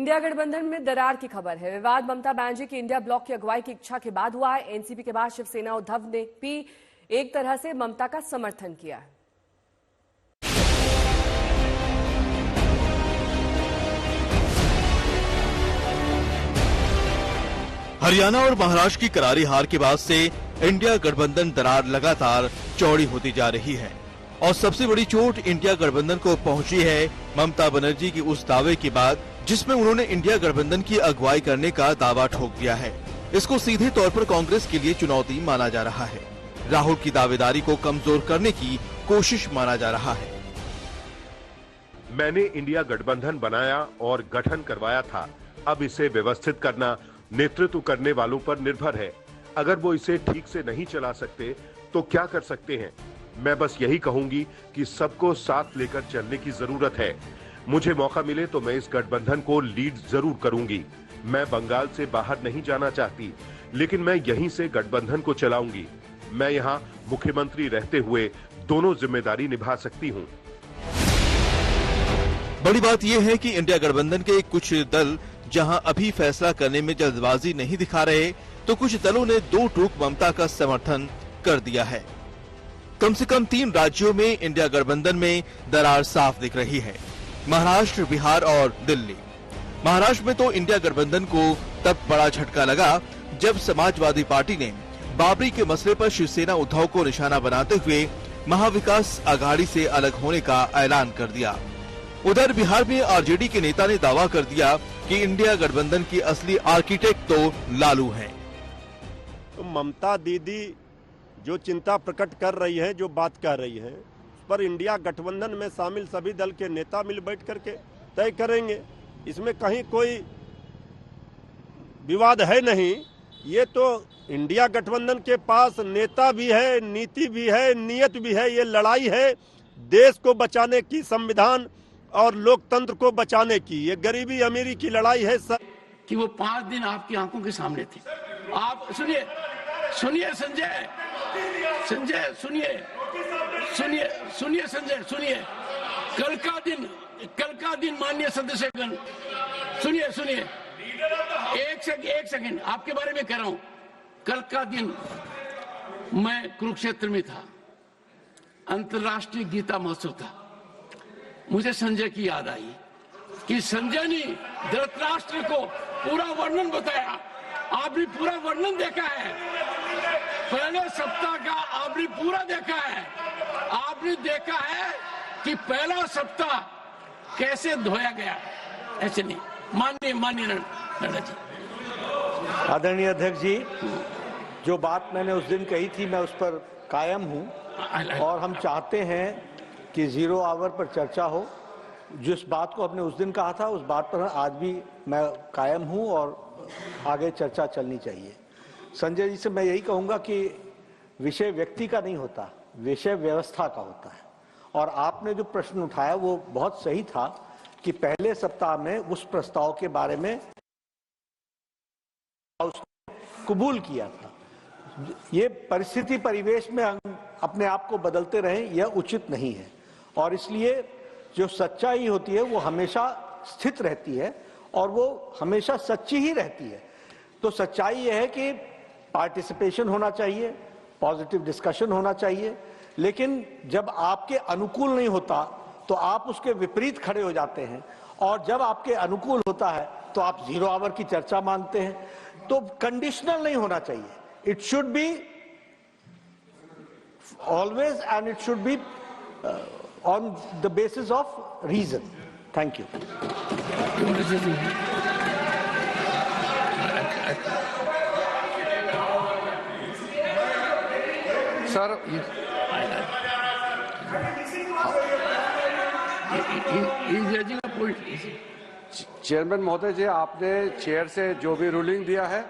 India गठबंधन में दरार की खबर है। विवाद ममता बनर्जी की इंडिया ब्लॉक की अगुवाई की इच्छा के बाद हुआ है। एनसीपी के बाद शिवसेना उद्धव ने भी एक तरह से ममता का समर्थन किया है। हरियाणा और महाराष्ट्र की करारी हार के बाद से इंडिया गठबंधन दरार लगातार चौड़ी होती जा रही है और सबसे बड़ी चोट इंडिया गठबंधन को पहुंची है ममता बनर्जी की उस दावे के बाद जिसमें उन्होंने इंडिया गठबंधन की अगुवाई करने का दावा ठोक दिया है। इसको सीधे तौर पर कांग्रेस के लिए चुनौती माना जा रहा है। राहुल की दावेदारी को कमजोर करने की कोशिश माना जा रहा है। मैंने इंडिया गठबंधन बनाया और गठन करवाया था। अब इसे व्यवस्थित करना नेतृत्व करने वालों पर निर्भर है। अगर वो इसे ठीक से नहीं चला सकते तो क्या कर सकते हैं। मैं बस यही कहूंगी कि सबको साथ लेकर चलने की जरूरत है। मुझे मौका मिले तो मैं इस गठबंधन को लीड जरूर करूंगी। मैं बंगाल से बाहर नहीं जाना चाहती, लेकिन मैं यहीं से गठबंधन को चलाऊंगी। मैं यहां मुख्यमंत्री रहते हुए दोनों जिम्मेदारी निभा सकती हूं। बड़ी बात यह है कि इंडिया गठबंधन के कुछ दल जहां अभी फैसला करने में जल्दबाजी नहीं दिखा रहे, तो कुछ दलों ने दो टूक ममता का समर्थन कर दिया है। कम से कम 3 राज्यों में इंडिया गठबंधन में दरार साफ दिख रही है, महाराष्ट्र, बिहार और दिल्ली। महाराष्ट्र में तो इंडिया गठबंधन को तब बड़ा झटका लगा जब समाजवादी पार्टी ने बाबरी के मसले पर शिवसेना उद्धव को निशाना बनाते हुए महाविकास आघाड़ी से अलग होने का ऐलान कर दिया। उधर बिहार में आरजेडी के नेता ने दावा कर दिया कि इंडिया गठबंधन की असली आर्किटेक्ट तो लालू हैं। तो ममता दीदी जो चिंता प्रकट कर रही है, जो बात कह रही है, उस पर इंडिया गठबंधन में शामिल सभी दल के नेता मिल बैठ करके तय करेंगे। इसमें कहीं कोई विवाद है नहीं। ये तो इंडिया गठबंधन के पास नेता भी है, नीति भी है, नियत भी है। ये लड़ाई है देश को बचाने की, संविधान और लोकतंत्र को बचाने की। ये गरीबी अमीरी की लड़ाई है सर। कि वो 5 दिन आपकी आंखों के सामने थे। आप सुनिए संजय सुनिए। कल का दिन माननीय सदस्यगण सुनिए। एक सेकंड आपके बारे में कह रहा हूं। कल का दिन मैं कुरुक्षेत्र में था, अंतर्राष्ट्रीय गीता महोत्सव था। मुझे संजय की याद आई कि संजय ने धृतराष्ट्र को पूरा वर्णन बताया। आपने पूरा वर्णन देखा है, पहले सप्ताह का आपने पूरा देखा है। आपने देखा है कि पहला सप्ताह कैसे धोया गया। ऐसे नहीं। माननीय नड्डा जी। आदरणीय अध्यक्ष जी, जो बात मैंने उस दिन कही थी मैं उस पर कायम हूं और हम चाहते हैं कि 0 आवर पर चर्चा हो। जिस बात को हमने उस दिन कहा था उस बात पर आज भी मैं कायम हूं और आगे चर्चा चलनी चाहिए। संजय जी से मैं यही कहूंगा कि विषय व्यक्ति का नहीं होता, विषय व्यवस्था का होता है। और आपने जो प्रश्न उठाया वो बहुत सही था कि पहले सप्ताह में उस प्रस्ताव के बारे में उसने कबूल किया था। ये परिस्थिति परिवेश में हम अपने आप को बदलते रहें, यह उचित नहीं है। और इसलिए जो सच्चाई होती है वो हमेशा स्थित रहती है और वो हमेशा सच्ची ही रहती है। तो सच्चाई यह है कि पार्टिसिपेशन होना चाहिए, पॉजिटिव डिस्कशन होना चाहिए, लेकिन जब आपके अनुकूल नहीं होता तो आप उसके विपरीत खड़े हो जाते हैं, और जब आपके अनुकूल होता है तो आप 0 आवर की चर्चा मांगते हैं। तो कंडीशनल नहीं होना चाहिए। It should be always and it should be on the basis of reason. Thank you. Sir, chairman महोदय जी, आपने चेयर से जो भी रूलिंग दिया है